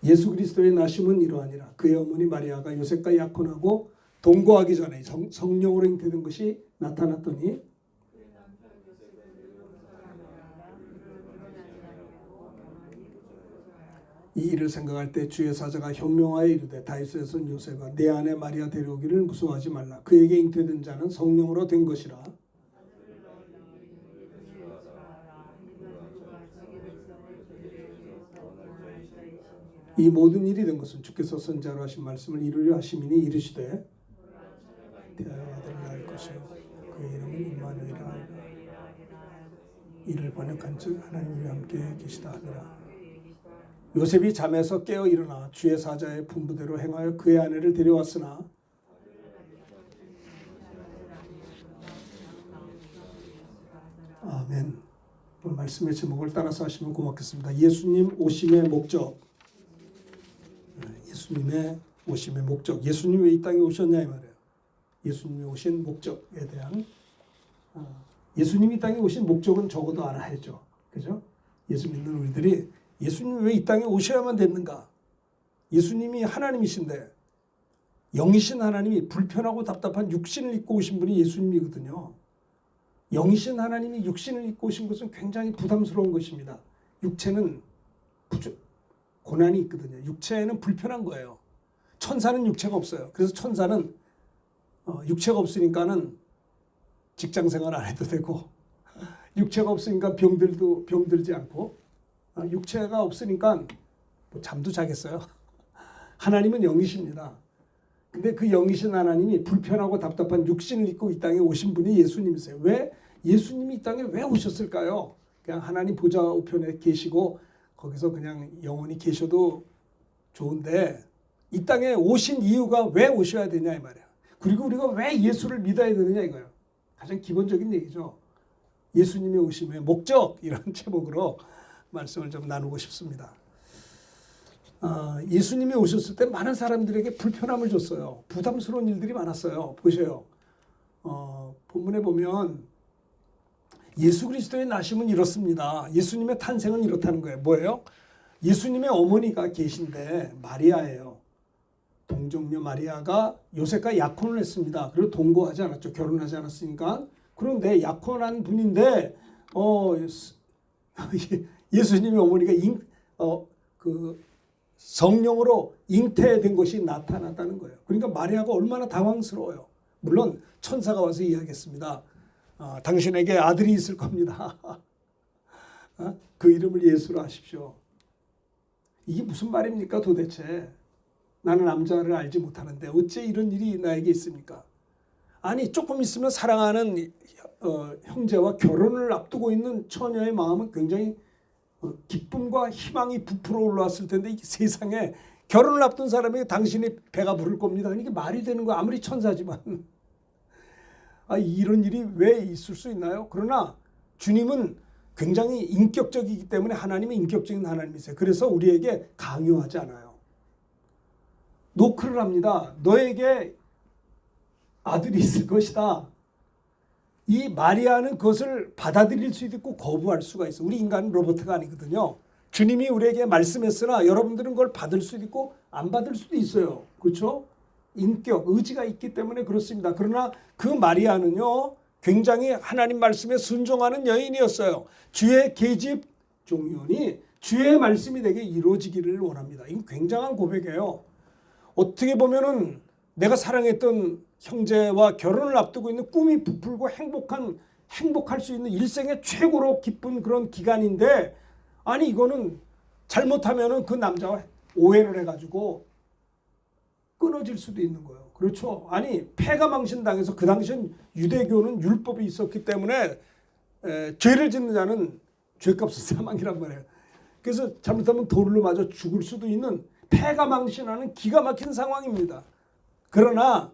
예수 그리스도의 나심은 이러하니라. 그의 어머니 마리아가 요셉과 약혼하고 동거하기 전에 성령으로 잉태된 것이 나타났더니 이 일을 생각할 때 주의 사자가 현명하여 이르되 다윗의 손 요셉아 내 아내 마리아 데려오기를 무서워하지 말라. 그에게 잉태된 자는 성령으로 된 것이라. 이 모든 일이 된 것은 주께서 선지자로 하신 말씀을 이루려 하심이니 이르시되 대하여 아들을 낳을 것이요 그의 이름은 임마누엘이라 하리라. 이를 번역한즉 하나님이 함께 계시다 하니라. 요셉이 잠에서 깨어 일어나 주의 사자의 분부대로 행하여 그의 아내를 데려왔으나 아멘. 오늘 말씀의 제목을 따라서 하시면 고맙겠습니다. 예수님 오심의 목적. 예수님의 오심의 목적. 예수님이 왜 이 땅에 오셨냐 이 말이에요. 예수님이 오신 목적에 대한 예수님이 이 땅에 오신 목적은 적어도 알아야죠. 그죠? 예수 믿는 우리들이 예수님이 왜 이 땅에 오셔야만 됐는가? 예수님이 하나님이신데 영이신 하나님이 불편하고 답답한 육신을 입고 오신 분이 예수님이거든요. 영이신 하나님이 육신을 입고 오신 것은 굉장히 부담스러운 것입니다. 육체는 고난이 있거든요. 육체는 불편한 거예요. 천사는 육체가 없어요. 그래서 천사는 육체가 없으니까는 직장 생활 안 해도 되고 육체가 없으니까 병들지 않고 육체가 없으니까 뭐 잠도 자겠어요. 하나님은 영이십니다. 근데 그 영이신 하나님이 불편하고 답답한 육신을 입고 이 땅에 오신 분이 예수님이세요. 왜 예수님이 이 땅에 왜 오셨을까요? 그냥 하나님 보좌 우편에 계시고 거기서 그냥 영원히 계셔도 좋은데 이 땅에 오신 이유가 왜 오셔야 되냐 이 말이에요. 그리고 우리가 왜 예수를 믿어야 되느냐 이거예요. 가장 기본적인 얘기죠. 예수님의 오심의 목적 이런 제목으로 말씀을 좀 나누고 싶습니다. 예수님이 오셨을 때 많은 사람들에게 불편함을 줬어요. 부담스러운 일들이 많았어요. 보세요. 본문에 보면 예수 그리스도의 나심은 이렇습니다. 예수님의 탄생은 이렇다는 거예요. 뭐예요? 예수님의 어머니가 계신데 마리아예요. 동정녀 마리아가 요셉과 약혼을 했습니다. 그리고 동거하지 않았죠. 결혼하지 않았으니까. 그런데 약혼한 분인데 예수님의 어머니가 성령으로 잉태된 것이 나타났다는 거예요. 그러니까 마리아가 얼마나 당황스러워요. 물론 천사가 와서 이야기했습니다. 당신에게 아들이 있을 겁니다. 그 이름을 예수로 하십시오. 이게 무슨 말입니까 도대체. 나는 남자를 알지 못하는데 어째 이런 일이 나에게 있습니까? 아니 조금 있으면 사랑하는 형제와 결혼을 앞두고 있는 처녀의 마음은 굉장히 기쁨과 희망이 부풀어 올라왔을 텐데 이 세상에 결혼을 앞둔 사람에게 당신이 배가 부를 겁니다. 이게 말이 되는 거야. 아무리 천사지만. 이런 일이 왜 있을 수 있나요? 그러나 주님은 굉장히 인격적이기 때문에 하나님은 인격적인 하나님이세요. 그래서 우리에게 강요하지 않아요. 노크를 합니다. 너에게 아들이 있을 것이다. 이 마리아는 그것을 받아들일 수도 있고 거부할 수가 있어. 우리 인간은 로봇가 아니거든요. 주님이 우리에게 말씀했으나 여러분들은 그걸 받을 수도 있고 안 받을 수도 있어요. 그렇죠? 인격, 의지가 있기 때문에 그렇습니다. 그러나 그 마리아는요. 굉장히 하나님 말씀에 순종하는 여인이었어요. 주의 계집 종이오니 주의 말씀이 되게 이루어지기를 원합니다. 이건 굉장한 고백이에요. 어떻게 보면은 내가 사랑했던 형제와 결혼을 앞두고 있는 꿈이 부풀고 행복할 수 있는 일생의 최고로 기쁜 그런 기간인데 아니 이거는 잘못하면은 그 남자와 오해를 해가지고 끊어질 수도 있는 거예요. 그렇죠? 아니 폐가 망신당해서 그 당시엔 유대교는 율법이 있었기 때문에 죄를 짓는 자는 죄값은 사망이란 말이에요. 그래서 잘못하면 돌로 맞아 죽을 수도 있는 폐가 망신하는 기가 막힌 상황입니다. 그러나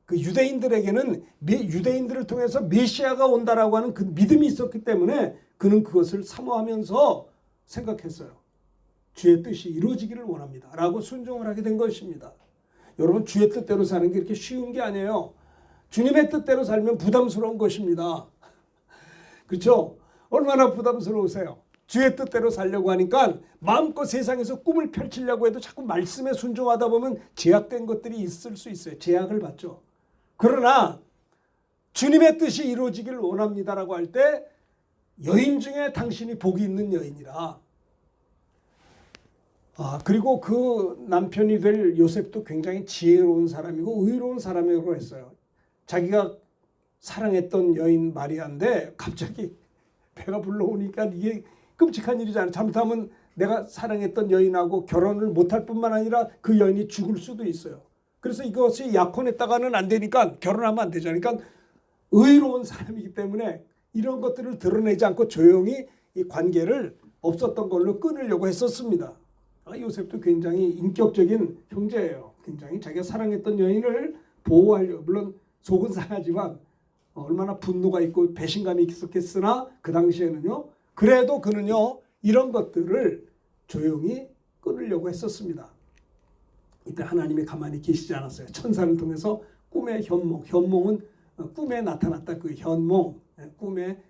그 유대인들에게는 유대인들을 통해서 메시아가 온다라고 하는 그 믿음이 있었기 때문에 그는 그것을 사모하면서 생각했어요. 주의 뜻이 이루어지기를 원합니다. 라고 순종을 하게 된 것입니다. 여러분 주의 뜻대로 사는 게 이렇게 쉬운 게 아니에요. 주님의 뜻대로 살면 부담스러운 것입니다. 그렇죠? 얼마나 부담스러우세요? 주의 뜻대로 살려고 하니까 마음껏 세상에서 꿈을 펼치려고 해도 자꾸 말씀에 순종하다 보면 제약된 것들이 있을 수 있어요. 제약을 받죠. 그러나 주님의 뜻이 이루어지길 원합니다라고 할 때 여인 중에 당신이 복이 있는 여인이라. 그리고 그 남편이 될 요셉도 굉장히 지혜로운 사람이고 의로운 사람이라고 했어요. 자기가 사랑했던 여인 마리아인데 갑자기 배가 불러오니까 이게 끔찍한 일이잖아요. 잘못하면 내가 사랑했던 여인하고 결혼을 못할 뿐만 아니라 그 여인이 죽을 수도 있어요. 그래서 이것이 약혼했다가는 안 되니까 결혼하면 안 되잖아요. 그러니까 의로운 사람이기 때문에 이런 것들을 드러내지 않고 조용히 이 관계를 없었던 걸로 끊으려고 했었습니다. 요셉도 굉장히 인격적인 형제예요. 굉장히 자기가 사랑했던 여인을 보호하려고, 물론 속은 상하지만 얼마나 분노가 있고 배신감이 있었겠으나 그 당시에는요. 그래도 그는요. 이런 것들을 조용히 끊으려고 했었습니다. 이때 하나님이 가만히 계시지 않았어요. 천사를 통해서 꿈의 현몽, 현몽은 꿈에 나타났다. 그 현몽, 꿈에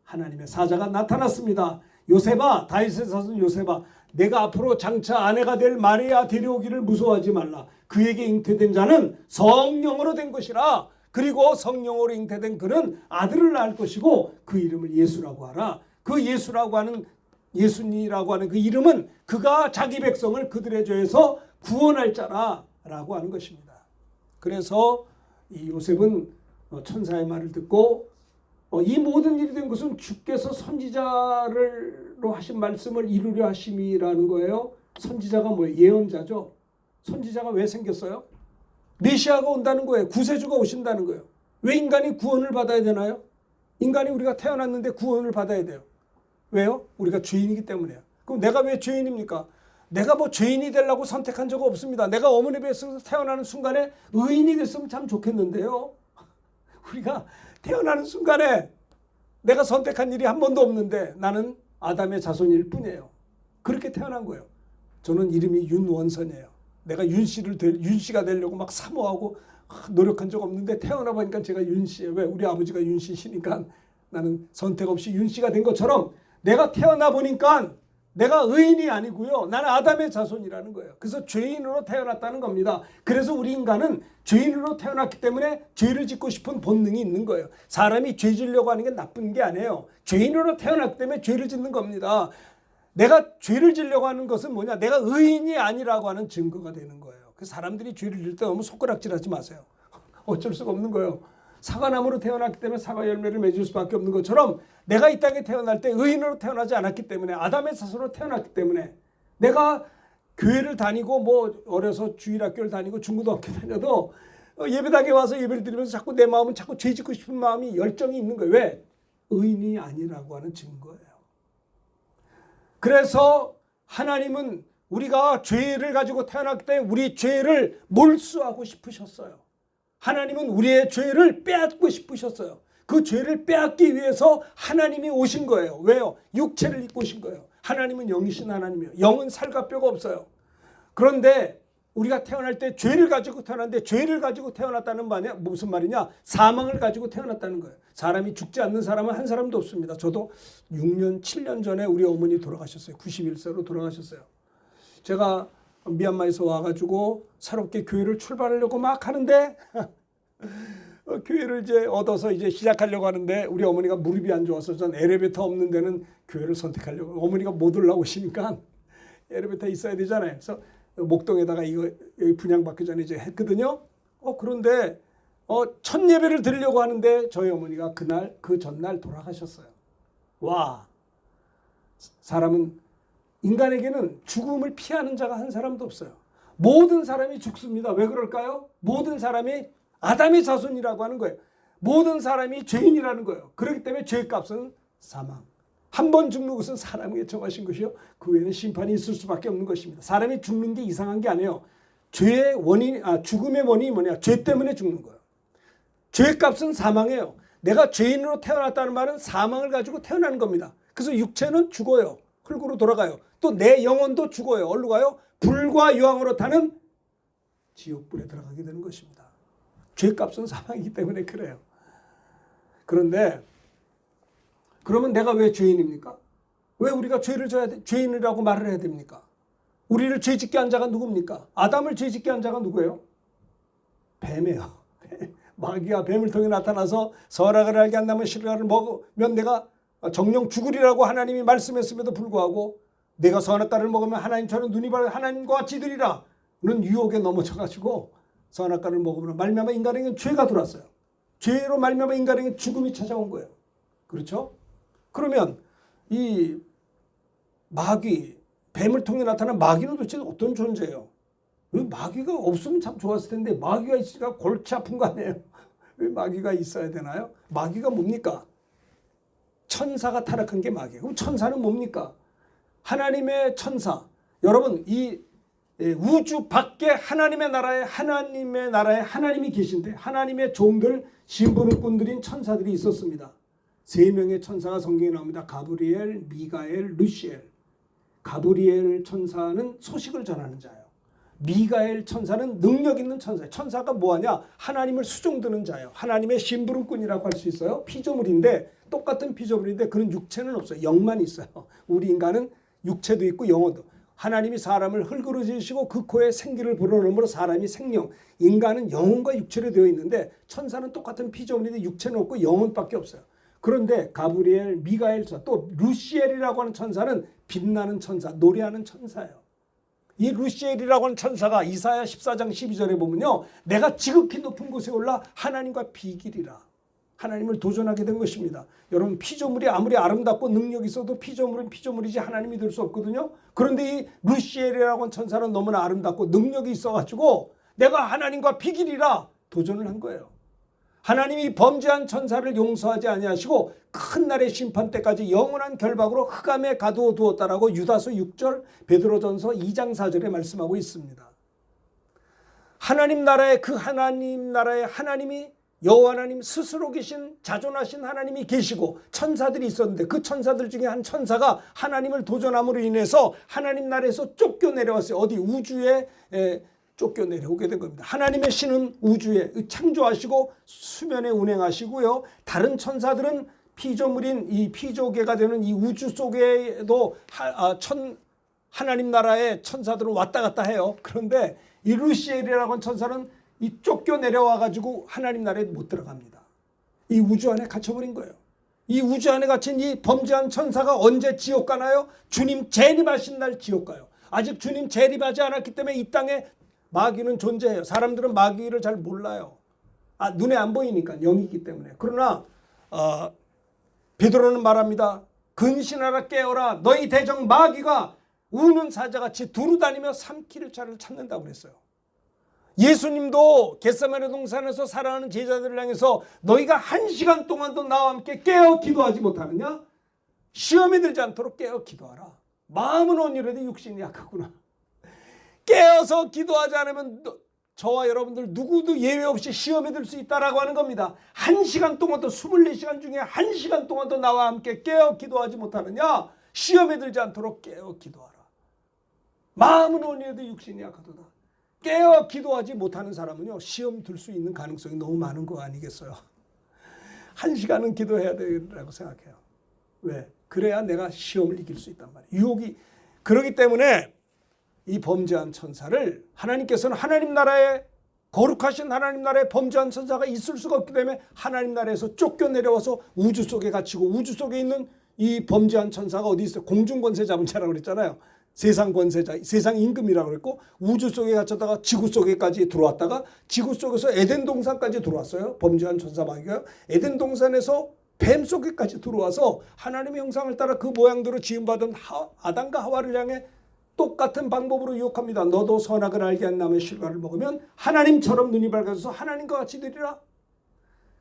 하나님의 사자가 나타났습니다. 요셉아, 다윗의 자손 요셉아, 내가 앞으로 장차 아내가 될 마리아 데려오기를 무서워하지 말라. 그에게 잉태된 자는 성령으로 된 것이라. 그리고 성령으로 잉태된 그는 아들을 낳을 것이고 그 이름을 예수라고 하라. 그 예수라고 하는, 예수니라고 하는 그 이름은 그가 자기 백성을 그들의 죄에서 구원할 자라라고 하는 것입니다. 그래서 이 요셉은 천사의 말을 듣고 이 모든 일이 된 것은 주께서 선지자로 하신 말씀을 이루려 하심이라는 거예요. 선지자가 뭐예요? 예언자죠. 선지자가 왜 생겼어요? 메시아가 온다는 거예요. 구세주가 오신다는 거예요. 왜 인간이 구원을 받아야 되나요? 인간이 우리가 태어났는데 구원을 받아야 돼요. 왜요? 우리가 죄인이기 때문에요. 그럼 내가 왜 죄인입니까? 내가 뭐 죄인이 되려고 선택한 적 없습니다. 내가 어머니 뱃속에서 태어나는 순간에 의인이 됐으면 참 좋겠는데요. 우리가 태어나는 순간에 내가 선택한 일이 한 번도 없는데 나는 아담의 자손일 뿐이에요. 그렇게 태어난 거예요. 저는 이름이 윤원선이에요. 내가 윤씨가 되려고 막 사모하고 노력한 적 없는데 태어나 보니까 제가 윤씨예요. 왜? 우리 아버지가 윤씨시니까 나는 선택 없이 윤씨가 된 것처럼 내가 태어나 보니까 내가 의인이 아니고요. 나는 아담의 자손이라는 거예요. 그래서 죄인으로 태어났다는 겁니다. 그래서 우리 인간은 죄인으로 태어났기 때문에 죄를 짓고 싶은 본능이 있는 거예요. 사람이 죄 지으려고 하는 게 나쁜 게 아니에요. 죄인으로 태어났기 때문에 죄를 짓는 겁니다. 내가 죄를 지으려고 하는 것은 뭐냐? 내가 의인이 아니라고 하는 증거가 되는 거예요. 그 사람들이 죄를 지을 때 너무 손가락질하지 마세요. 어쩔 수가 없는 거예요. 사과나무로 태어났기 때문에 사과 열매를 맺을 수밖에 없는 것처럼 내가 이 땅에 태어날 때 의인으로 태어나지 않았기 때문에 아담의 자손으로 태어났기 때문에 내가 교회를 다니고 뭐 어려서 주일학교를 다니고 중고등학교 다녀도 예배당에 와서 예배를 드리면서 자꾸 내 마음은 자꾸 죄 짓고 싶은 마음이 열정이 있는 거예요. 왜? 의인이 아니라고 하는 증거예요. 그래서 하나님은 우리가 죄를 가지고 태어났기 때문에 우리 죄를 몰수하고 싶으셨어요. 하나님은 우리의 죄를 빼앗고 싶으셨어요. 그 죄를 빼앗기 위해서 하나님이 오신 거예요. 왜요? 육체를 입고 오신 거예요. 하나님은 영이신 하나님이에요. 영은 살과 뼈가 없어요. 그런데 우리가 태어날 때 죄를 가지고 태어났는데 죄를 가지고 태어났다는 말이냐? 무슨 말이냐? 사망을 가지고 태어났다는 거예요. 사람이 죽지 않는 사람은 한 사람도 없습니다. 저도 6년, 7년 전에 우리 어머니 돌아가셨어요. 91세로 돌아가셨어요. 제가 미얀마에서 와가지고 새롭게 교회를 출발하려고 막 하는데 교회를 이제 얻어서 이제 시작하려고 하는데 우리 어머니가 무릎이 안 좋아서 전 엘리베이터 없는 데는 교회를 선택하려고 어머니가 못 올라오시니까 엘리베이터 있어야 되잖아요. 그래서 목동에다가 이거 여기 분양받기 전에 이제 했거든요. 그런데 첫 예배를 드리려고 하는데 저희 어머니가 그날 그 전날 돌아가셨어요. 와, 사람은 인간에게는 죽음을 피하는 자가 한 사람도 없어요. 모든 사람이 죽습니다. 왜 그럴까요? 모든 사람이 아담의 자손이라고 하는 거예요. 모든 사람이 죄인이라는 거예요. 그렇기 때문에 죄값은 사망. 한 번 죽는 것은 사람에게 정하신 것이요. 그 외에는 심판이 있을 수밖에 없는 것입니다. 사람이 죽는 게 이상한 게 아니에요. 죄의 원인, 죽음의 원인이 뭐냐? 죄 때문에 죽는 거예요. 죄값은 사망이에요. 내가 죄인으로 태어났다는 말은 사망을 가지고 태어나는 겁니다. 그래서 육체는 죽어요. 흙으로 돌아가요. 또 내 영혼도 죽어요. 어디로 가요? 불과 유황으로 타는 지옥불에 들어가게 되는 것입니다. 죄값은 사망이기 때문에 그래요. 그런데 그러면 내가 왜 죄인입니까? 왜 우리가 죄인이라고 말을 해야 됩니까? 우리를 죄짓게 한 자가 누굽니까? 아담을 죄짓게 한 자가 누구예요? 뱀이에요. 마귀가 뱀을 통해 나타나서 선악을 알게 한다면 실과를 먹으면 내가 정령 죽으리라고 하나님이 말씀했음에도 불구하고 내가 선악과를 먹으면 하나님처럼 눈이 밝아 하나님과 같이 되리라 는 유혹에 넘어져가지고 선악과를 먹으면 말미암아 인간에게 죄가 들어왔어요. 죄로 말미암아 인간에게 죽음이 찾아온 거예요. 그렇죠? 그러면 이 마귀, 뱀을 통해 나타난 마귀는 도대체 어떤 존재예요? 마귀가 없으면 참 좋았을 텐데 마귀가 있으니까 골치 아픈 거 아니에요? 왜 마귀가 있어야 되나요? 마귀가 뭡니까? 천사가 타락한 게 마귀예요. 그럼 천사는 뭡니까? 하나님의 천사. 여러분 이 우주 밖에 하나님의 나라에 하나님이 계신데 하나님의 종들 심부름꾼들인 천사들이 있었습니다. 3명의 천사가 성경에 나옵니다. 가브리엘, 미가엘, 루시엘. 가브리엘 천사는 소식을 전하는 자예요. 미가엘 천사는 능력 있는 천사예요. 천사가 뭐하냐? 하나님을 수종드는 자예요. 하나님의 심부름꾼이라고 할 수 있어요. 피조물인데 똑같은 피조물인데 그런 육체는 없어요. 영만 있어요. 우리 인간은 육체도 있고 영혼도. 하나님이 사람을 흙으로 지으시고 그 코에 생기를 불어넣음으로 사람이 생명. 인간은 영혼과 육체로 되어 있는데 천사는 똑같은 피조물인데 육체는 없고 영혼밖에 없어요. 그런데 가브리엘, 미가엘 천사, 또 루시엘이라고 하는 천사는 빛나는 천사, 노래하는 천사예요. 이 루시엘이라고 하는 천사가 이사야 14장 12절에 보면요. 내가 지극히 높은 곳에 올라 하나님과 비기리라. 하나님을 도전하게 된 것입니다. 여러분 피조물이 아무리 아름답고 능력이 있어도 피조물은 피조물이지 하나님이 될 수 없거든요. 그런데 이 루시엘이라고 하는 천사는 너무나 아름답고 능력이 있어가지고 내가 하나님과 비기리라 도전을 한 거예요. 하나님이 범죄한 천사를 용서하지 아니하시고 큰 날의 심판 때까지 영원한 결박으로 흑암에 가두어 두었다라고 유다서 6절 베드로전서 2장 4절에 말씀하고 있습니다. 하나님 나라에 하나님이 여호와 하나님 스스로 계신 자존하신 하나님이 계시고 천사들이 있었는데 그 천사들 중에 한 천사가 하나님을 도전함으로 인해서 하나님 나라에서 쫓겨내려왔어요. 어디 우주에 쫓겨내려오게 된 겁니다. 하나님의 신은 우주에 창조하시고 수면에 운행하시고요. 다른 천사들은 피조물인 이 피조계가 되는 이 우주 속에도 하나님 나라의 천사들은 왔다 갔다 해요. 그런데 이 루시엘이라고 하는 천사는 이 쫓겨내려와가지고 하나님 나라에 못 들어갑니다. 이 우주 안에 갇혀버린 거예요. 이 우주 안에 갇힌 이 범죄한 천사가 언제 지옥 가나요? 주님 재림하신 날 지옥 가요. 아직 주님 재림하지 않았기 때문에 이 땅에 마귀는 존재해요. 사람들은 마귀를 잘 몰라요. 눈에 안 보이니까 영이기 때문에. 그러나 베드로는 말합니다. 근신하라 깨어라 너희 대적 마귀가 우는 사자같이 두루다니며 삼키를 자를 찾는다고 그랬어요. 예수님도 겟세마네 동산에서 사랑하는 제자들을 향해서 너희가 1시간 동안도 나와 함께 깨어 기도하지 못하느냐? 시험에 들지 않도록 깨어 기도하라. 마음은 온유해도 육신이 약하구나. 깨어서 기도하지 않으면 저와 여러분들 누구도 예외 없이 시험에 들 수 있다라고 하는 겁니다. 1시간 동안도 24시간 중에 1시간 동안도 나와 함께 깨어 기도하지 못하느냐? 시험에 들지 않도록 깨어 기도하라. 마음은 온유해도 육신이 약하도다. 깨어 기도하지 못하는 사람은요 시험 들 수 있는 가능성이 너무 많은 거 아니겠어요? 1시간은 기도해야 되라고 생각해요. 왜? 그래야 내가 시험을 이길 수 있단 말이에요. 유혹이 그렇기 때문에 이 범죄한 천사를 하나님께서는 하나님 나라에 거룩하신 하나님 나라에 범죄한 천사가 있을 수가 없기 때문에 하나님 나라에서 쫓겨내려와서 우주 속에 갇히고 우주 속에 있는 이 범죄한 천사가 어디 있어요? 공중 권세 잡은 자라고 그랬잖아요. 세상 권세자, 세상 임금이라고 그랬고 우주 속에 갇혔다가 지구 속에까지 들어왔다가 지구 속에서 에덴 동산까지 들어왔어요. 범죄한 천사 마귀가 에덴 동산에서 뱀 속에까지 들어와서 하나님의 형상을 따라 그 모양대로 지음받은 아담과 하와를 향해 똑같은 방법으로 유혹합니다. 너도 선악을 알게 한 나무의 실과를 먹으면 하나님처럼 눈이 밝아져서 하나님과 같이 되리라.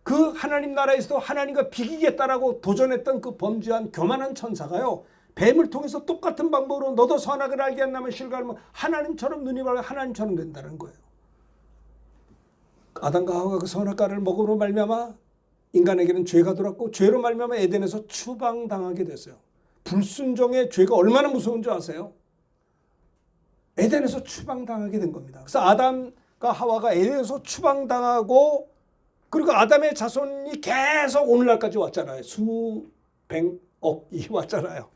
그 하나님 나라에서도 하나님과 비기겠다라고 도전했던 그 범죄한 교만한 천사가요. 뱀을 통해서 똑같은 방법으로 너도 선악을 알게 한 나무의 실과를 먹으면 하나님처럼 눈이 밝아 하나님처럼 된다는 거예요. 아담과 하와가 그 선악과를 먹음으로 말미암아 인간에게는 죄가 들어왔고 죄로 말미암아 에덴에서 추방당하게 됐어요. 불순종의 죄가 얼마나 무서운 줄 아세요? 에덴에서 추방당하게 된 겁니다. 그래서 아담과 하와가 에덴에서 추방당하고 그리고 아담의 자손이 계속 오늘날까지 왔잖아요. 수백억이 왔잖아요.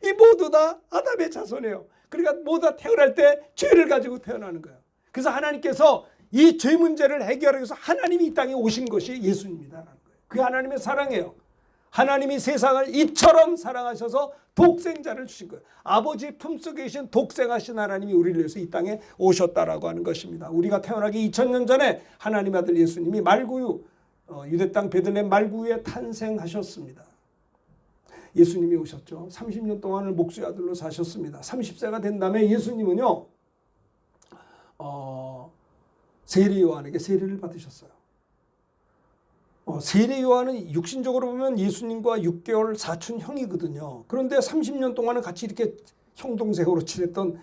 이 모두 다 아담의 자손이에요. 그러니까 모두 다 태어날 때 죄를 가지고 태어나는 거예요. 그래서 하나님께서 이 죄 문제를 해결하기 위해서 하나님이 이 땅에 오신 것이 예수님이다라는 거예요. 그게 하나님의 사랑이에요. 하나님이 세상을 이처럼 사랑하셔서 독생자를 주신 거예요. 아버지 품속에 계신 독생하신 하나님이 우리를 위해서 이 땅에 오셨다라고 하는 것입니다. 우리가 태어나기 2000년 전에 하나님의 아들 예수님이 말구유 유대 땅 베들레헴 말구유에 탄생하셨습니다. 예수님이 오셨죠. 30년 동안을 목수의 아들로 사셨습니다. 30세가 된 다음에 예수님은요 세례 요한에게 세례를 받으셨어요. 세례 요한은 육신적으로 보면 예수님과 6개월 사촌 형이거든요. 그런데 30년 동안은 같이 이렇게 형동생으로 지냈던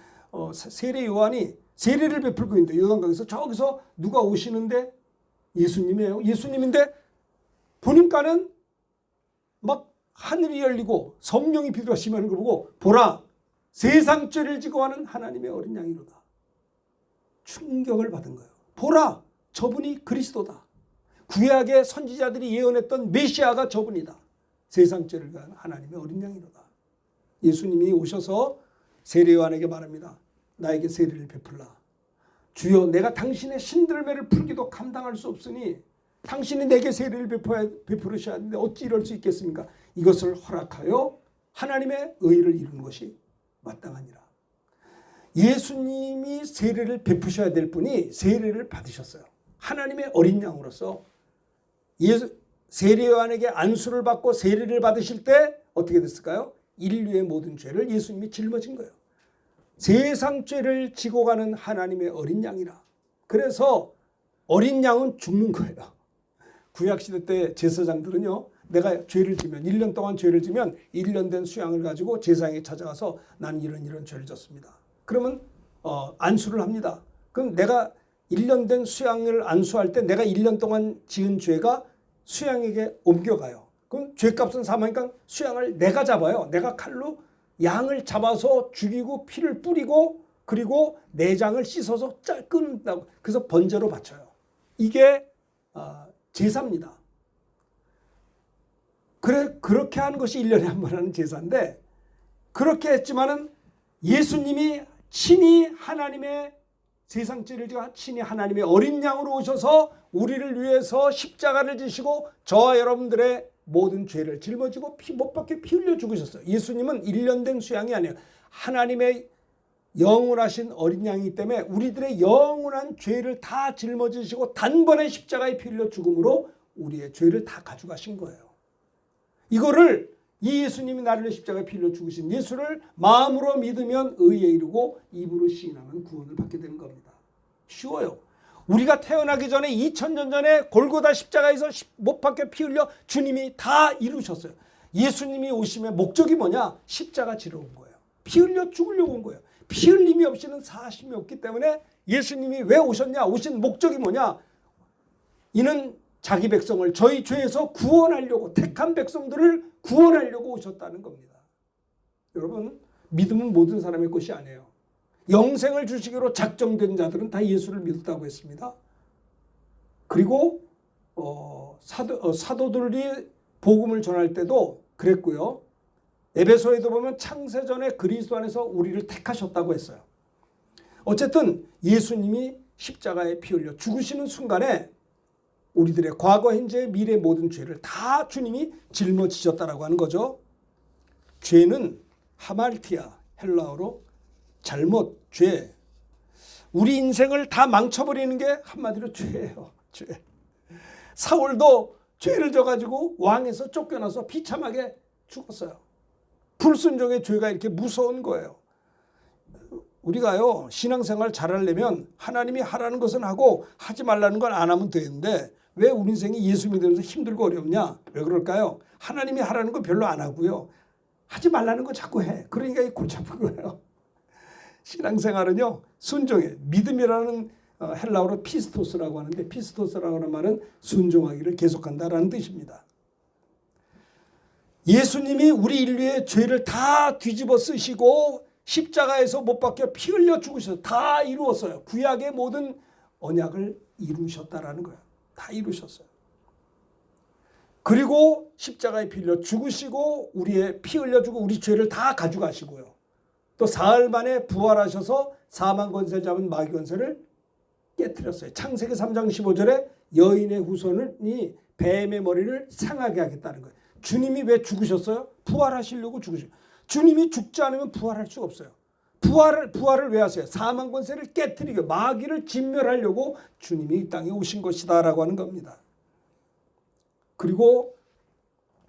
세례 요한이 세례를 베풀고 있는데 요단강에서 저기서 누가 오시는데 예수님이에요. 예수님인데 보니까는 막 하늘이 열리고 성령이 비둘어시면 걸 보고 보라 세상 죄를 지고 하는 하나님의 어린 양이로다. 충격을 받은 거예요. 보라 저분이 그리스도다. 구약의 선지자들이 예언했던 메시아가 저분이다. 세상 죄를 가한 하나님의 어린 양이로다. 예수님이 오셔서 세례 요한에게 말합니다. 나에게 세례를 베풀라. 주여 내가 당신의 신들매를 풀기도 감당할 수 없으니 당신이 내게 세례를 베풀으셔야 하는데 어찌 이럴 수 있겠습니까? 이것을 허락하여 하나님의 의를 이루는 것이 마땅하니라. 예수님이 세례를 베푸셔야 될 분이 세례를 받으셨어요. 하나님의 어린 양으로서 세례 요한에게 안수를 받고 세례를 받으실 때 어떻게 됐을까요? 인류의 모든 죄를 예수님이 짊어진 거예요. 세상 죄를 지고 가는 하나님의 어린 양이라. 그래서 어린 양은 죽는 거예요. 구약시대 때 제사장들은요. 내가 죄를 지면 1년 동안 죄를 지면 1년 된 수양을 가지고 제사장에 찾아가서 나는 이런 죄를 졌습니다. 그러면 안수를 합니다. 그럼 내가 1년 된 수양을 안수할 때 내가 1년 동안 지은 죄가 수양에게 옮겨가요. 그럼 죄값은 사망이니까 수양을 내가 잡아요. 내가 칼로 양을 잡아서 죽이고 피를 뿌리고 그리고 내장을 씻어서 끊는다고. 그래서 번제로 바쳐요. 이게 제사입니다. 그렇게 하는 것이 1년에 한 번 하는 제사인데 그렇게 했지만은 예수님이 친히 하나님의 세상 죄를 지고 친히 하나님의 어린 양으로 오셔서 우리를 위해서 십자가를 지시고 저와 여러분들의 모든 죄를 짊어지고 못 박혀 피 흘려 죽으셨어요. 예수님은 1년 된 수양이 아니에요. 하나님의 영원하신 어린 양이기 때문에 우리들의 영원한 죄를 다 짊어지시고 단번에 십자가에 피 흘려 죽음으로 우리의 죄를 다 가져가신 거예요. 이거를 이 예수님이 나를 위해 십자가에 피 흘려 죽으신 예수를 마음으로 믿으면 의에 이르고 입으로 시인하면 구원을 받게 되는 겁니다. 쉬워요. 우리가 태어나기 전에 2000년 전에 골고다 십자가에서 못 박혀 피 흘려 주님이 다 이루셨어요. 예수님이 오심의 목적이 뭐냐? 십자가 지러 온 거예요. 피 흘려 죽으려고 온 거예요. 피 흘림이 없이는 사심이 없기 때문에 예수님이 왜 오셨냐? 오신 목적이 뭐냐? 이는 자기 백성을 저희 죄에서 구원하려고 택한 백성들을 구원하려고 오셨다는 겁니다. 여러분 믿음은 모든 사람의 것이 아니에요. 영생을 주시기로 작정된 자들은 다 예수를 믿었다고 했습니다. 그리고 사도들이 복음을 전할 때도 그랬고요. 에베소에도 보면 창세전에 그리스도 안에서 우리를 택하셨다고 했어요. 어쨌든 예수님이 십자가에 피 흘려 죽으시는 순간에 우리들의 과거, 현재, 미래 모든 죄를 다 주님이 짊어지셨다라고 하는 거죠. 죄는 하말티아, 헬라어로 잘못, 죄. 우리 인생을 다 망쳐버리는 게 한마디로 죄예요. 죄. 사울도 죄를 져가지고 왕에서 쫓겨나서 비참하게 죽었어요. 불순종의 죄가 이렇게 무서운 거예요. 우리가요 신앙생활 잘하려면 하나님이 하라는 것은 하고 하지 말라는 건 안 하면 되는데 왜 우리 인생이 예수 믿으면서 힘들고 어렵냐? 왜 그럴까요? 하나님이 하라는 거 별로 안 하고요. 하지 말라는 거 자꾸 해. 그러니까 골치 아픈 거예요. 신앙생활은요 순종해. 믿음이라는 헬라어로 피스토스라고 하는데 피스토스라고 하는 말은 순종하기를 계속한다라는 뜻입니다. 예수님이 우리 인류의 죄를 다 뒤집어 쓰시고 십자가에서 못 박혀 피 흘려 죽으셔서 다 이루었어요. 구약의 모든 언약을 이루셨다라는 거예요. 다 이루셨어요. 그리고 십자가에 빌려 죽으시고 우리의 피 흘려주고 우리 죄를 다 가져가시고요. 또 사흘 만에 부활하셔서 사망 권세를 잡은 마귀 권세를 깨뜨렸어요. 창세기 3장 15절에 여인의 후손이 뱀의 머리를 상하게 하겠다는 거예요. 주님이 왜 죽으셨어요? 부활하시려고 죽으셔요. 주님이 죽지 않으면 부활할 수가 없어요. 부활을 왜 하세요? 사망 권세를 깨뜨리고 마귀를 진멸하려고 주님이 이 땅에 오신 것이다라고 하는 겁니다. 그리고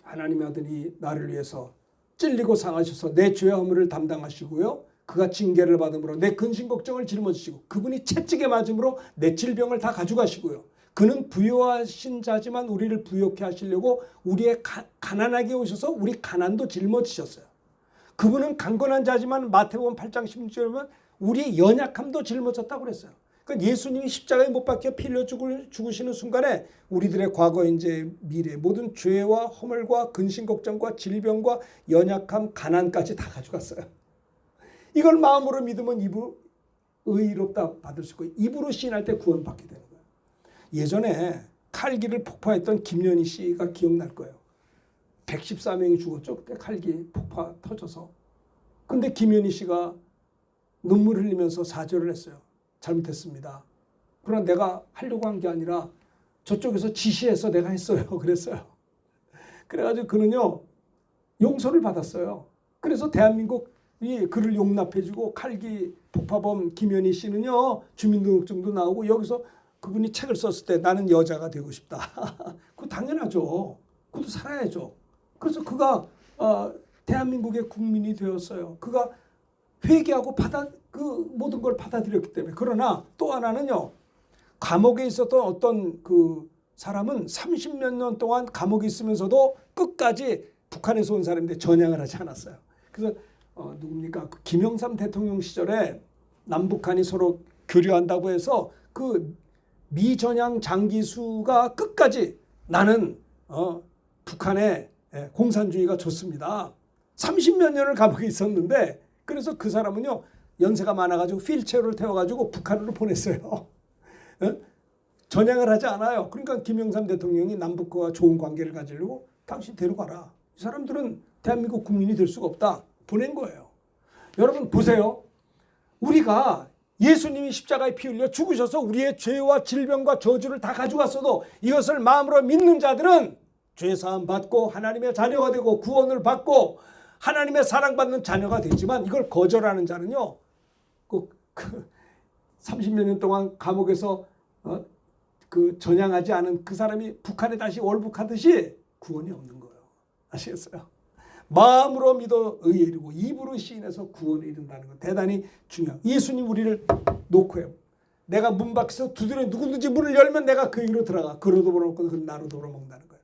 하나님의 아들이 나를 위해서 찔리고 상하셔서 내 죄와 허물을 담당하시고요. 그가 징계를 받음으로 내 근심 걱정을 짊어지시고 그분이 채찍에 맞음으로 내 질병을 다 가져가시고요. 그는 부요하신 자지만 우리를 부요케 하시려고 우리의 가난하게 오셔서 우리 가난도 짊어지셨어요. 그분은 강건한 자지만 마태복음 8장 16절에 보면 우리의 연약함도 짊어졌다고 그랬어요. 그러니까 예수님이 십자가에 못 박혀 피 흘려 죽으시는 순간에 우리들의 과거, 현재, 미래 모든 죄와 허물과 근심 걱정과 질병과 연약함, 가난까지 다 가져갔어요. 이걸 마음으로 믿으면 입으로 의롭다 받을 수 있고 입으로 시인할 때 구원받게 되는 거예요. 예전에 칼기를 폭파했던 김연희 씨가 기억날 거예요. 114명이 죽었죠. 그때 칼기 폭파 터져서. 근데 김연희 씨가 눈물 흘리면서 사죄를 했어요. 잘못했습니다. 그러나 내가 하려고 한 게 아니라 저쪽에서 지시해서 내가 했어요. 그랬어요. 그래가지고 그는요 용서를 받았어요. 그래서 대한민국이 그를 용납해주고 칼기 폭파범 김연희 씨는요 주민등록증도 나오고 여기서 그분이 책을 썼을 때 나는 여자가 되고 싶다. 그거 당연하죠. 그것도 살아야죠. 그래서 그가 대한민국의 국민이 되었어요. 그가 회개하고 그 모든 걸 받아들였기 때문에. 그러나 또 하나는요. 감옥에 있었던 어떤 그 사람은 30몇 년 동안 감옥에 있으면서도 끝까지 북한에서 온 사람인데 전향을 하지 않았어요. 그래서 누굽니까? 그 김영삼 대통령 시절에 남북한이 서로 교류한다고 해서 그 미전향 장기수가 끝까지 나는 북한의 공산주의가 좋습니다. 30몇 년을 감옥에 있었는데 그래서 그 사람은요 연세가 많아가지고 휠체어를 태워가지고 북한으로 보냈어요. 전향을 하지 않아요. 그러니까 김영삼 대통령이 남북과 좋은 관계를 가지려고 당신 데려가라. 이 사람들은 대한민국 국민이 될 수가 없다. 보낸 거예요. 여러분 보세요. 우리가 예수님이 십자가에 피 흘려 죽으셔서 우리의 죄와 질병과 저주를 다 가져갔어도 이것을 마음으로 믿는 자들은 죄사함 받고 하나님의 자녀가 되고 구원을 받고 하나님의 사랑받는 자녀가 되지만 이걸 거절하는 자는요. 그 30몇 년 동안 감옥에서 그 전향하지 않은 그 사람이 북한에 다시 월북하듯이 구원이 없는 거예요. 아시겠어요? 마음으로 믿어 의에 이르고 입으로 시인해서 구원에 이른다는 것 대단히 중요해요. 예수님 우리를 놓고 해요. 내가 문 밖에서 두드려 누구든지 문을 열면 내가 그 위로 들어가. 그로도 벌어먹고 그 나로 벌어먹는다는 거예요.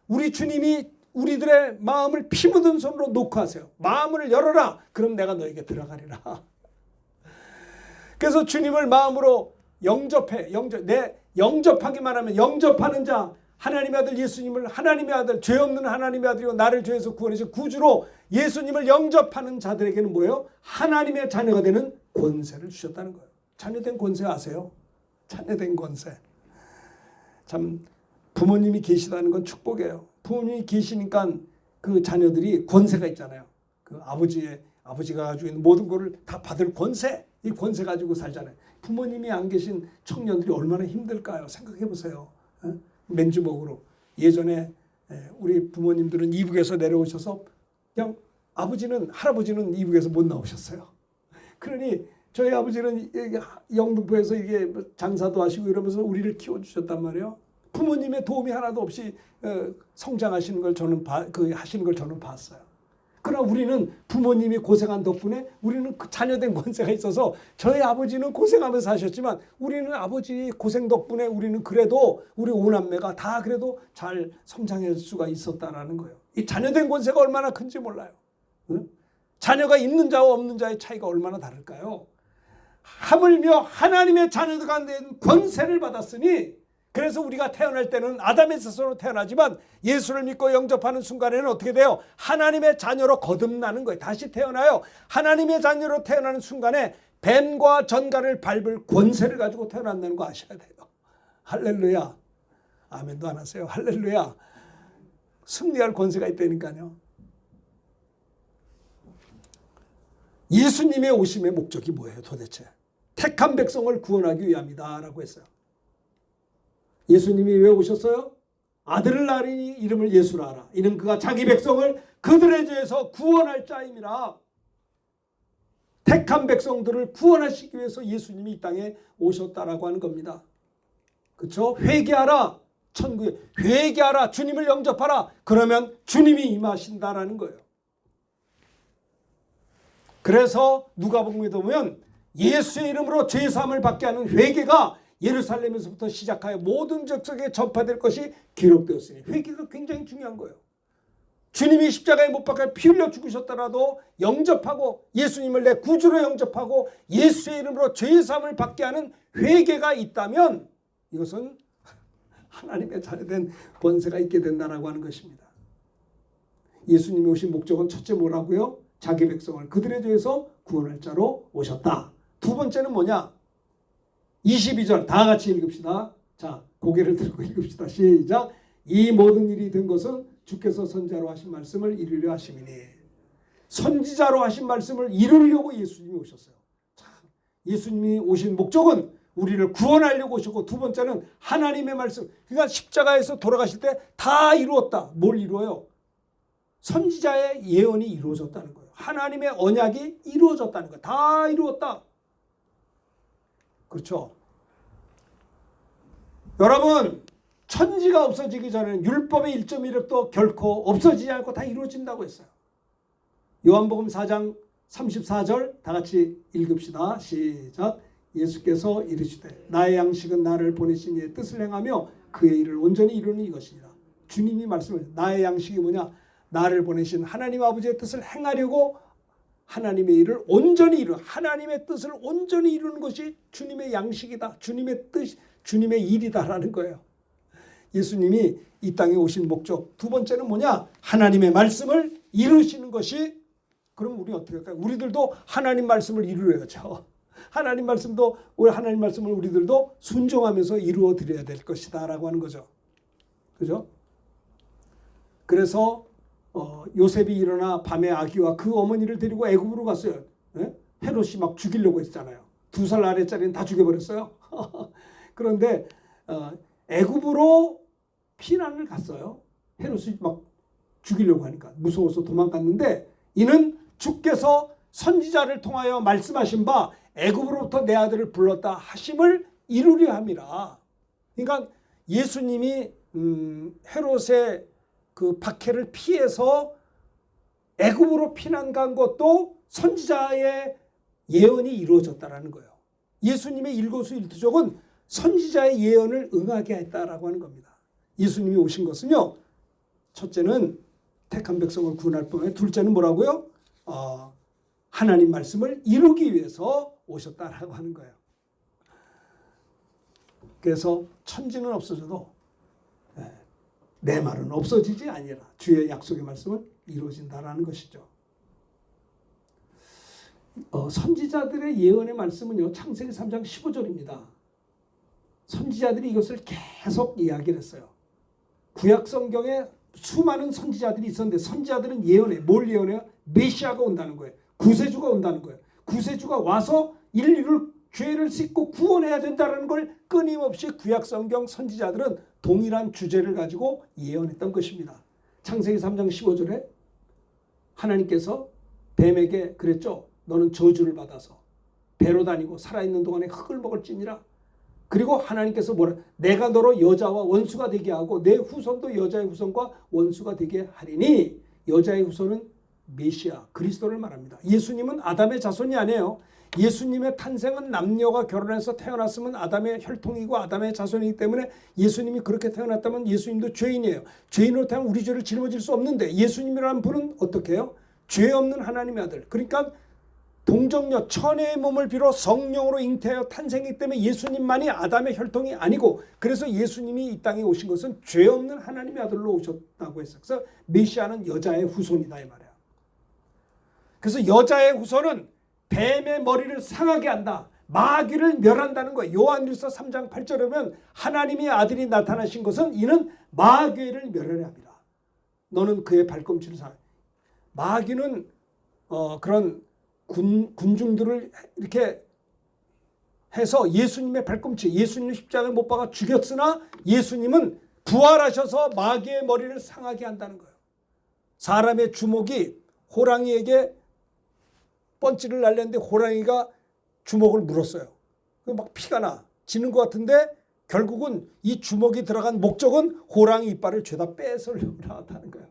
우리 주님이 우리들의 마음을 피 묻은 손으로 놓고 하세요. 마음을 열어라. 그럼 내가 너에게 들어가리라. 그래서 주님을 마음으로 영접해. 영접하기만 하면 영접하는 자 하나님의 아들 예수님을 하나님의 아들 죄 없는 하나님의 아들이고 나를 죄에서 구원해서 구주로 예수님을 영접하는 자들에게는 뭐예요? 하나님의 자녀가 되는 권세를 주셨다는 거예요. 자녀된 권세 아세요? 자녀된 권세. 참 부모님이 계시다는 건 축복이에요. 부모님이 계시니까 그 자녀들이 권세가 있잖아요. 그 아버지가 가지고 있는 모든 것을 다 받을 권세. 이 권세 가지고 살잖아요. 부모님이 안 계신 청년들이 얼마나 힘들까요? 생각해 보세요. 맨주먹으로. 예전에 우리 부모님들은 이북에서 내려오셔서 그냥 할아버지는 이북에서 못 나오셨어요. 그러니 저희 아버지는 영등포에서 이게 장사도 하시고 이러면서 우리를 키워주셨단 말이에요. 부모님의 도움이 하나도 없이 성장하시는 걸 저는 하시는 걸 저는 봤어요. 그러나 우리는 부모님이 고생한 덕분에 우리는 그 자녀된 권세가 있어서 저희 아버지는 고생하면서 사셨지만 우리는 아버지 고생 덕분에 우리는 그래도 우리 오남매가 다 그래도 잘 성장할 수가 있었다라는 거예요. 이 자녀된 권세가 얼마나 큰지 몰라요. 응? 자녀가 있는 자와 없는 자의 차이가 얼마나 다를까요? 하물며 하나님의 자녀가 된 권세를 받았으니 그래서 우리가 태어날 때는 아담의 자손으로 태어나지만 예수를 믿고 영접하는 순간에는 어떻게 돼요? 하나님의 자녀로 거듭나는 거예요. 다시 태어나요. 하나님의 자녀로 태어나는 순간에 뱀과 전갈을 밟을 권세를 가지고 태어난다는 거 아셔야 돼요. 할렐루야. 아멘도 안 하세요. 할렐루야. 승리할 권세가 있다니까요. 예수님의 오심의 목적이 뭐예요 도대체? 택한 백성을 구원하기 위함이다 라고 했어요. 예수님이 왜 오셨어요? 아들을 낳으니 이름을 예수라 하라. 이는 그가 자기 백성을 그들의 죄에서 구원할 자임이라. 택한 백성들을 구원하시기 위해서 예수님이 이 땅에 오셨다라고 하는 겁니다. 그렇죠? 회개하라. 천국에 회개하라. 주님을 영접하라. 그러면 주님이 임하신다라는 거예요. 그래서 누가복음에 보면 예수의 이름으로 죄사함을 받게 하는 회개가 예루살렘에서부터 시작하여 모든 족속에 전파될 것이 기록되었으니 회개가 굉장히 중요한 거예요. 주님이 십자가에 못 박혀 피 흘려 죽으셨더라도 영접하고 예수님을 내 구주로 영접하고 예수의 이름으로 죄사함을 받게 하는 회개가 있다면 이것은 하나님의 자녀된 권세가 있게 된다라고 하는 것입니다. 예수님이 오신 목적은 첫째 뭐라고요? 자기 백성을 그들의 죄에서 구원할 자로 오셨다. 두 번째는 뭐냐? 22절 다 같이 읽읍시다. 자, 고개를 들고 읽읍시다. 시작. 이 모든 일이 된 것은 주께서 선지자로 하신 말씀을 이루려 하심이니. 선지자로 하신 말씀을 이루려고 예수님이 오셨어요. 자, 예수님이 오신 목적은 우리를 구원하려고 오셨고, 두 번째는 하나님의 말씀. 그러니까 십자가에서 돌아가실 때 다 이루었다. 뭘 이루어요? 선지자의 예언이 이루어졌다는 거예요. 하나님의 언약이 이루어졌다는 거예요. 다 이루었다. 그렇죠? 여러분, 천지가 없어지기 전에는 율법의 1.1획도 결코 없어지지 않고 다 이루어진다고 했어요. 요한복음 4장 34절 다 같이 읽읍시다. 시작. 예수께서 이르시되 나의 양식은 나를 보내신 이의 뜻을 행하며 그의 일을 온전히 이루는 이것이니라. 주님이 말씀을 나의 양식이 뭐냐? 나를 보내신 하나님 아버지의 뜻을 행하려고 하나님의 일을 온전히 이루는, 하나님의 뜻을 온전히 이루는 것이 주님의 양식이다. 주님의 뜻, 주님의 일이다라는 거예요. 예수님이 이 땅에 오신 목적. 두 번째는 뭐냐? 하나님의 말씀을 이루시는 것이. 그럼 우리 어떻게 할까요? 우리들도 하나님 말씀을 이루어야죠. 하나님 말씀도, 하나님 말씀을 우리들도 순종하면서 이루어 드려야 될 것이다 라고 하는 거죠. 그죠? 그래서 요셉이 일어나 밤에 아기와 그 어머니를 데리고 애굽으로 갔어요. 네? 헤롯이 막 죽이려고 했잖아요. 2살 아래짜리는 다 죽여버렸어요. 그런데 애굽으로 피난을 갔어요. 헤롯이 막 죽이려고 하니까 무서워서 도망갔는데, 이는 주께서 선지자를 통하여 말씀하신 바 애굽으로부터 내 아들을 불렀다 하심을 이루려 함이라. 그러니까 예수님이 헤롯의 그 박해를 피해서 애굽으로 피난 간 것도 선지자의 예언이 이루어졌다라는 거예요. 예수님의 일거수일투족은 선지자의 예언을 응하게 했다라고 하는 겁니다. 예수님이 오신 것은요, 첫째는 택한 백성을 구원할 뿐에, 둘째는 뭐라고요? 하나님 말씀을 이루기 위해서 오셨다라고 하는 거예요. 그래서 천지는 없어져도 내 말은 없어지지 아니라 주의 약속의 말씀은 이루어진다라는 것이죠. 선지자들의 예언의 말씀은요, 창세기 3장 15절입니다. 선지자들이 이것을 계속 이야기를 했어요. 구약 성경에 수많은 선지자들이 있었는데, 선지자들은 예언해. 뭘 예언해요? 메시아가 온다는 거예요. 구세주가 온다는 거예요. 구세주가 와서 인류를 죄를 씻고 구원해야 된다는 걸 끊임없이 구약 성경 선지자들은 동일한 주제를 가지고 예언했던 것입니다. 창세기 3장 15절에 하나님께서 뱀에게 그랬죠. 너는 저주를 받아서 배로 다니고 살아있는 동안에 흙을 먹을지니라. 그리고 하나님께서 뭐라? 내가 너로 여자와 원수가 되게 하고 내 후손도 여자의 후손과 원수가 되게 하리니. 여자의 후손은 메시아 그리스도를 말합니다. 예수님은 아담의 자손이 아니에요. 예수님의 탄생은 남녀가 결혼해서 태어났으면 아담의 혈통이고 아담의 자손이기 때문에 예수님이 그렇게 태어났다면 예수님도 죄인이에요. 죄인으로 태어나면 우리 죄를 짊어질 수 없는데, 예수님이라는 분은 어떻게 해요? 죄 없는 하나님의 아들. 그러니까 동정녀 천혜의 몸을 빌어 성령으로 잉태하여 탄생이기 때문에 예수님만이 아담의 혈통이 아니고, 그래서 예수님이 이 땅에 오신 것은 죄 없는 하나님의 아들로 오셨다고 했어요. 그래서 메시아는 여자의 후손이다 이 말이에요. 그래서 여자의 후손은 뱀의 머리를 상하게 한다. 마귀를 멸한다는 거예요. 요한일서 3장 8절에 보면 하나님의 아들이 나타나신 것은 이는 마귀를 멸하려 합니다. 너는 그의 발꿈치를 상하게. 마귀는 그런 군중들을 이렇게 해서 예수님의 발꿈치, 예수님 십자가에 못 박아 죽였으나 예수님은 부활하셔서 마귀의 머리를 상하게 한다는 거예요. 사람의 주먹이 호랑이에게 펀치를 날렸는데 호랑이가 주먹을 물었어요. 막 피가 나 지는 것 같은데 결국은 이 주먹이 들어간 목적은 호랑이 이빨을 죄다 뺏으려고 나왔다는 거예요.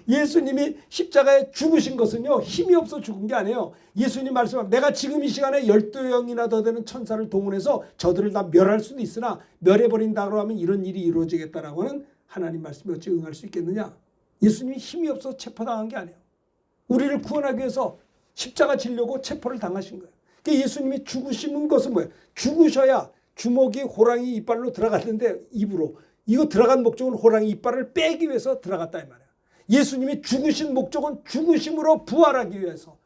예수님이 십자가에 죽으신 것은요, 힘이 없어 죽은 게 아니에요. 예수님 말씀합니다. 내가 지금 이 시간에 12영이나 더 되는 천사를 동원해서 저들을 다 멸할 수도 있으나 멸해버린다고 하면 이런 일이 이루어지겠다라고 하는 하나님 말씀이 어찌 응할 수 있겠느냐. 예수님이 힘이 없어 체포당한 게 아니에요. 우리를 구원하기 위해서 십자가 지려고 체포를 당하신 거예요. 그러니까 예수님이 죽으시는 것은 뭐예요? 죽으셔야 주먹이 호랑이 이빨로 들어갔는데 입으로. 이거 들어간 목적은 호랑이 이빨을 빼기 위해서 들어갔다 이 말이에요. 예수님이 죽으신 목적은 죽으심으로 부활하기 위해서.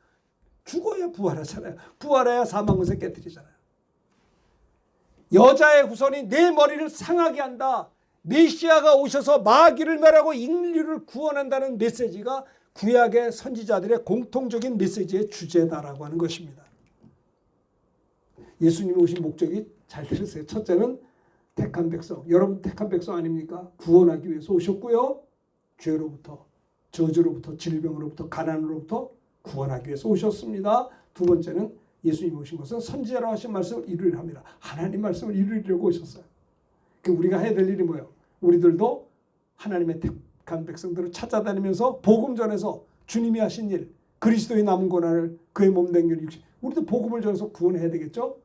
죽어야 부활하잖아요. 부활해야 사망 것을 깨뜨리잖아요. 여자의 후손이 내 머리를 상하게 한다. 메시아가 오셔서 마귀를 멸하고 인류를 구원한다는 메시지가 구약의 선지자들의 공통적인 메시지의 주제다라고 하는 것입니다. 예수님이 오신 목적이 잘 들으세요. 첫째는 택한 백성. 여러분 택한 백성 아닙니까? 구원하기 위해서 오셨고요. 죄로부터, 저주로부터, 질병으로부터, 가난으로부터 구원하기 위해서 오셨습니다. 두 번째는 예수님이 오신 것은 선지자로 하신 말씀을 이루려 합니다. 하나님 말씀을 이루려고 오셨어요. 우리가 해야 될 일이 뭐예요? 우리들도 하나님의 택한 백성들을 찾아다니면서 복음 전해서 주님이 하신 일, 그리스도의 남은 고난을 그의 몸된 길 육신, 우리도 복음을 전해서 구원해야 되겠죠?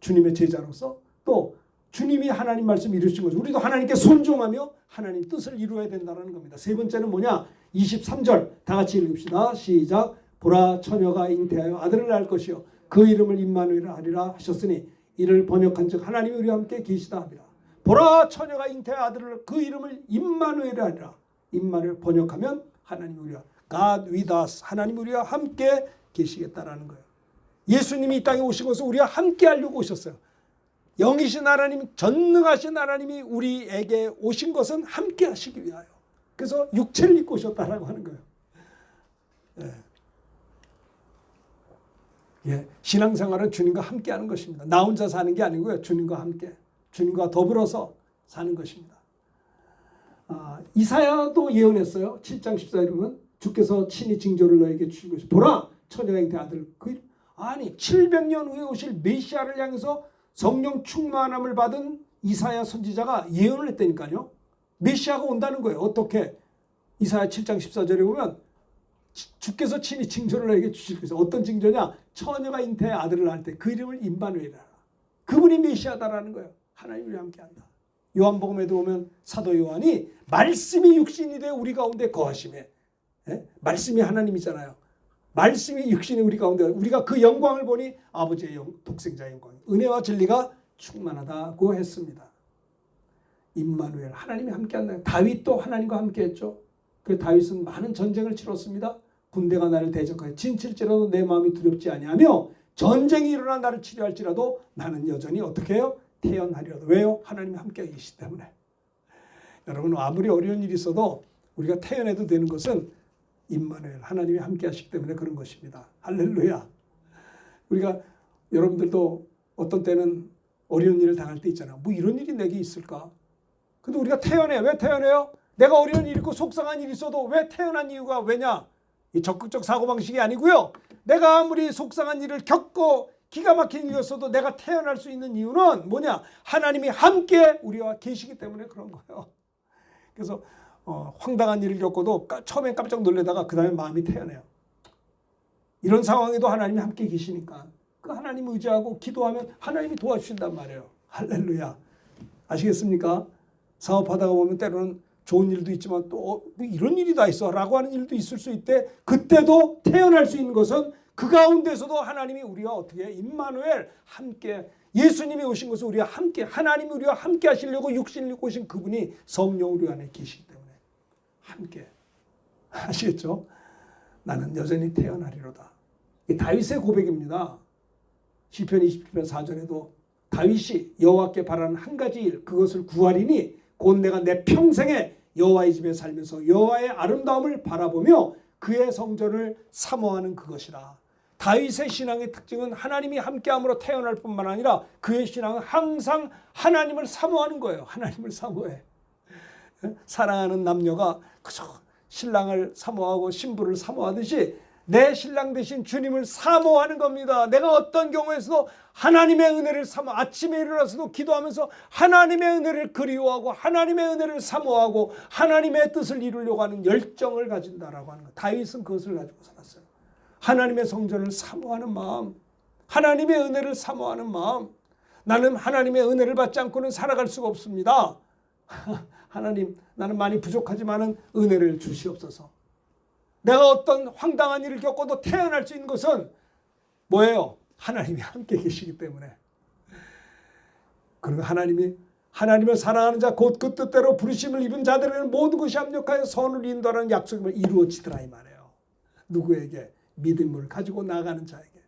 주님의 제자로서. 또 주님이 하나님 말씀 이루신 거죠. 우리도 하나님께 순종하며 하나님 뜻을 이루어야 된다는 겁니다. 세 번째는 뭐냐? 23절 다 같이 읽읍시다. 시작. 보라 처녀가 잉태하여 아들을 낳을 것이요 그 이름을 임마누엘 하리라 하셨으니 이를 번역한 즉 하나님이 우리와 함께 계시다 하리라. 보라 처녀가 잉태하여 아들을 그 이름을 임마누엘 하리라. 임마누엘 번역하면 하나님이 우리와 God with us, 하나님이 우리와 함께 계시겠다라는 거예요. 예수님이 이 땅에 오신 것은 우리와 함께 하려고 오셨어요. 영이신 하나님, 전능하신 하나님이 우리에게 오신 것은 함께 하시기 위하여. 그래서 육체를 입고 오셨다라고 하는 거예요. 신앙생활은 주님과 함께 하는 것입니다. 나 혼자 사는 게 아니고요. 주님과 함께, 주님과 더불어서 사는 것입니다. 이사야도 예언했어요. 7장 14절에 보면 주께서 친히 징조를 너에게 주실 것이 보라 처녀가 잉태 아들 아니 700년 후에 오실 메시아를 향해서 성령 충만함을 받은 이사야 선지자가 예언을 했다니까요. 메시아가 온다는 거예요. 어떻게? 이사야 7장 14절에 보면 주께서 친히 징조를 너에게 주실 것이 어떤 징조냐? 처녀가 잉태의 아들을 낳을 때 그 이름을 임마누엘이라. 그분이 메시아다라는 거예요. 하나님이 함께한다. 요한복음에도 보면 사도 요한이 말씀이 육신이 되어 우리 가운데 거하심에, 말씀이 하나님이잖아요. 말씀이 육신이 우리 가운데, 우리가 그 영광을 보니 아버지의 독생자의 영광, 은혜와 진리가 충만하다고 했습니다. 임마누엘, 하나님이 함께한다. 다윗도 하나님과 함께했죠. 그 다윗은 많은 전쟁을 치렀습니다. 군대가 나를 대적하여 진칠지라도 내 마음이 두렵지 아니하며 전쟁이 일어나 나를 치료할지라도 나는 여전히 어떻게 해요? 태어나리라도. 왜요? 하나님이 함께 계시기 때문에. 여러분 아무리 어려운 일이 있어도 우리가 태어나도 되는 것은 임마누엘, 하나님이 함께 하시기 때문에 그런 것입니다. 할렐루야. 우리가 여러분들도 어떤 때는 어려운 일을 당할 때 있잖아요. 뭐 이런 일이 내게 있을까? 근데 우리가 태어나요. 왜 태어나요? 내가 어려운 일이 있고 속상한 일이 있어도 왜 태어난 이유가 왜냐? 이 적극적 사고방식이 아니고요. 내가 아무리 속상한 일을 겪고 기가 막힌 일이었어도 내가 태어날 수 있는 이유는 뭐냐? 하나님이 함께 우리와 계시기 때문에 그런 거예요. 그래서 황당한 일을 겪고도 처음엔 깜짝 놀라다가 그 다음에 마음이 태어나요. 이런 상황에도 하나님이 함께 계시니까 그 하나님 의지하고 기도하면 하나님이 도와주신단 말이에요. 할렐루야. 아시겠습니까? 사업하다가 보면 때로는 좋은 일도 있지만 또 뭐 이런 일이 다 있어 라고 하는 일도 있을 수 있대. 그때도 태어날 수 있는 것은 그 가운데서도 하나님이 우리와 어떻게 임마누엘 함께, 예수님이 오신 것은 우리와 함께, 하나님이 우리와 함께 하시려고 육신을 입고 오신 그분이 성령 우리 안에 계시기 때문에 함께. 아시겠죠? 나는 여전히 태어나리로다. 이 다윗의 고백입니다. 시편 27편 4절에도 다윗이 여호와께 바라는 한 가지 일, 그것을 구하리니 곧 내가 내 평생에 여호와의 집에 살면서 여호와의 아름다움을 바라보며 그의 성전을 사모하는 그것이라. 다윗의 신앙의 특징은 하나님이 함께함으로 태어날 뿐만 아니라 그의 신앙은 항상 하나님을 사모하는 거예요. 하나님을 사모해. 사랑하는 남녀가 그저 신랑을 사모하고 신부를 사모하듯이 내 신랑 대신 주님을 사모하는 겁니다. 내가 어떤 경우에서도 하나님의 은혜를 아침에 일어나서도 기도하면서 하나님의 은혜를 그리워하고 하나님의 은혜를 사모하고 하나님의 뜻을 이루려고 하는 열정을 가진다라고 하는 것. 다윗은 그것을 가지고 살았어요. 하나님의 성전을 사모하는 마음, 하나님의 은혜를 사모하는 마음. 나는 하나님의 은혜를 받지 않고는 살아갈 수가 없습니다. 하나님, 나는 많이 부족하지만 은혜를 주시옵소서. 내가 어떤 황당한 일을 겪어도 태어날 수 있는 것은 뭐예요? 하나님이 함께 계시기 때문에. 그리고 하나님을 사랑하는 자 곧 그 뜻대로 부르심을 입은 자들에게는 모든 것이 합력하여 선을 인도하는 약속임을 이루어지더라 이 말이에요. 누구에게? 믿음을 가지고 나가는 자에게.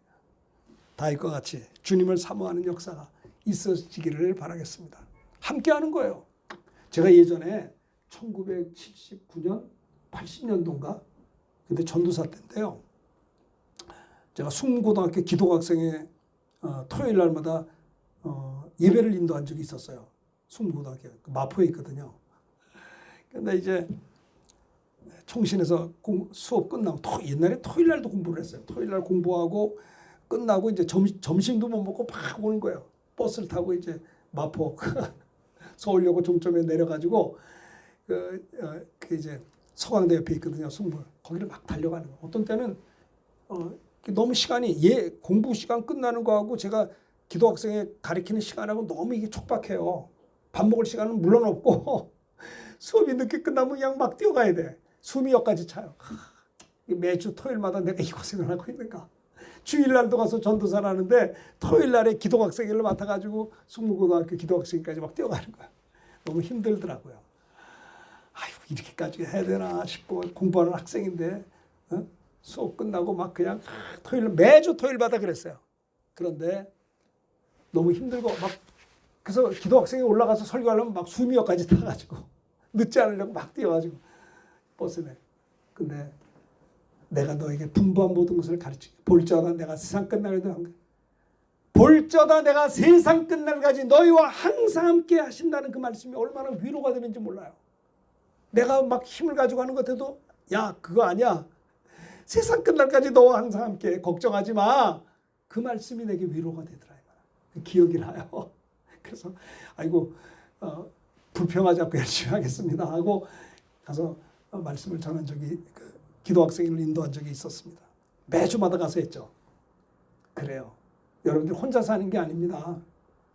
다윗과 같이 주님을 사모하는 역사가 있어지기를 바라겠습니다. 함께하는 거예요. 제가 예전에 1979년 80년도인가 근데 전도사 때인데요. 제가 숙문고등학교 기도학생회 토요일 날마다 예배를 인도한 적이 있었어요. 숙문고등학교 마포에 있거든요. 근데 이제 총신에서 수업 끝나고 옛날에 토요일 날도 공부를 했어요. 토요일 날 공부하고 끝나고 이제 점심도 못 먹고 막 오는 거예요. 버스를 타고 이제 마포 서울여고 종점에 내려가지고 그 이제 서강대 옆에 있거든요. 숙문. 거기를 막 달려가는 거예요. 어떤 때는 너무 시간이 공부 시간 끝나는 거하고 제가 기도학생에 가르치는 시간하고 너무 이게 촉박해요. 밥 먹을 시간은 물론 없고 수업이 늦게 끝나면 그냥 막 뛰어가야 돼. 숨이 여기까지 차요. 매주 토요일마다 내가 이 고생을 하고 있는가. 주일날도 가서 전도사를 하는데 토요일날에 기도학생회를 맡아가지고 숙문고등학교 기도학생회까지 막 뛰어가는 거야. 너무 힘들더라고요. 아이고 이렇게까지 해야 되나 싶고 공부하는 학생인데 수업 끝나고 막 그냥 매주 토요일마다 그랬어요. 그런데 너무 힘들고 막 그래서 기도학생회 올라가서 설교하려면 막 수미역까지 타가지고 늦지 않으려고 막 뛰어가지고 버스네. 근데 내가 너에게 분부한 모든 것을 가르치게. 볼지어다 내가 세상 끝날에도 볼지어다 내가 세상 끝날까지 너희와 항상 함께 하신다는 그 말씀이 얼마나 위로가 되는지 몰라요. 내가 막 힘을 가지고 하는 것 같아도 야 그거 아니야. 세상 끝날까지 너와 항상 함께 걱정하지 마. 그 말씀이 내게 위로가 되더라. 기억이 나요. 그래서 아이고 불평하지 않고 열심히 하겠습니다 하고 가서 말씀을 전한 적이 기도학생을 인도한 적이 있었습니다. 매주마다 가서 했죠. 그래요. 여러분들 혼자 사는 게 아닙니다.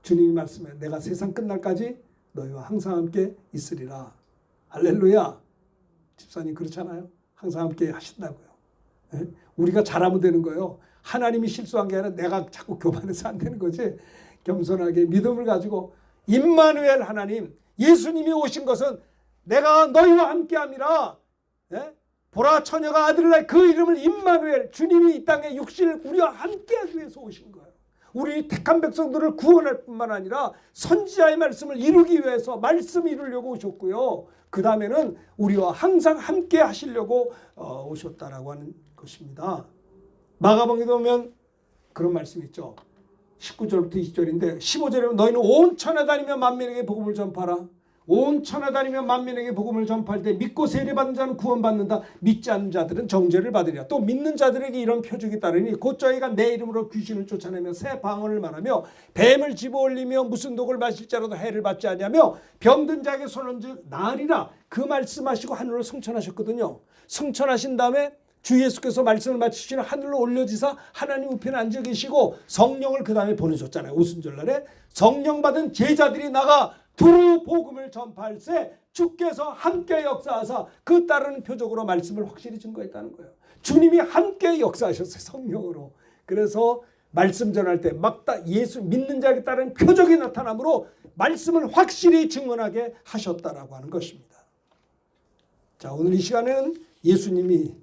주님이 말씀해 내가 세상 끝날까지 너희와 항상 함께 있으리라. 할렐루야. 집사님 그렇잖아요. 항상 함께 하신다고요. 네? 우리가 잘하면 되는 거예요. 하나님이 실수한 게 아니라 내가 자꾸 교만해서 안 되는 거지. 겸손하게 믿음을 가지고 임마누엘 하나님 예수님이 오신 것은 내가 너희와 함께함이라. 네? 보라 처녀가 아들을 낳아 그 이름을 임마누엘 주님이 이 땅에 육신을 우리와 함께하기 위해서 오신 거예요. 우리 택한 백성들을 구원할 뿐만 아니라 선지자의 말씀을 이루기 위해서 말씀 이루려고 오셨고요. 그 다음에는 우리와 항상 함께 하시려고 오셨다라고 하는 것입니다. 마가복음에 보면 그런 말씀이 있죠. 19절부터 20절인데 15절에 보면 너희는 온 천하 다니며 만민에게 복음을 전파하라. 온 천하 다니며 만민에게 복음을 전파할 때 믿고 세례받는 자는 구원받는다. 믿지 않는 자들은 정죄를 받으리라. 또 믿는 자들에게 이런 표적이 따르니 곧 저희가 내 이름으로 귀신을 쫓아내며 새 방언을 말하며 뱀을 집어올리며 무슨 독을 마실 자라도 해를 받지 아니하며 병든 자에게 손을 얹어 나으리라. 그 말씀하시고 하늘로 승천하셨거든요. 승천하신 다음에 주 예수께서 말씀을 마치시는 하늘로 올려지사 하나님 우편에 앉아 계시고 성령을 그 다음에 보내줬잖아요. 오순절날에 성령 받은 제자들이 나가 두루 복음을 전파할세 주께서 함께 역사하사 그 따르는 표적으로 말씀을 확실히 증거했다는 거예요. 주님이 함께 역사하셨어요. 성령으로. 그래서 말씀 전할 때 막 예수 믿는 자에게 따른 표적이 나타나므로 말씀을 확실히 증언하게 하셨다라고 하는 것입니다. 자, 오늘 이 시간에는 예수님이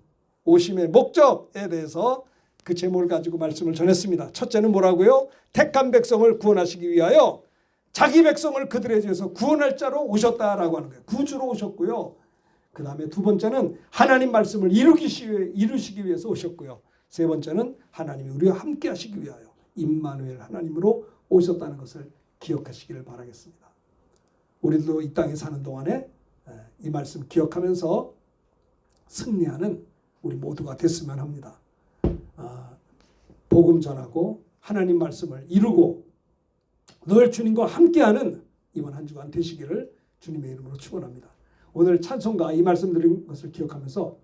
오심의 목적에 대해서 그 제목을 가지고 말씀을 전했습니다. 첫째는 뭐라고요? 택한 백성을 구원하시기 위하여 자기 백성을 그들에 대해서 구원할 자로 오셨다라고 하는 거예요. 구주로 오셨고요. 그 다음에 두 번째는 하나님 말씀을 이루시기 위해서 오셨고요. 세 번째는 하나님이 우리와 함께 하시기 위하여 임마누엘 하나님으로 오셨다는 것을 기억하시기를 바라겠습니다. 우리도 이 땅에 사는 동안에 이 말씀 기억하면서 승리하는 우리 모두가 됐으면 합니다. 복음 전하고 하나님 말씀을 이루고 늘 주님과 함께하는 이번 한 주간 되시기를 주님의 이름으로 축원합니다. 오늘 찬송가 이 말씀 드린 것을 기억하면서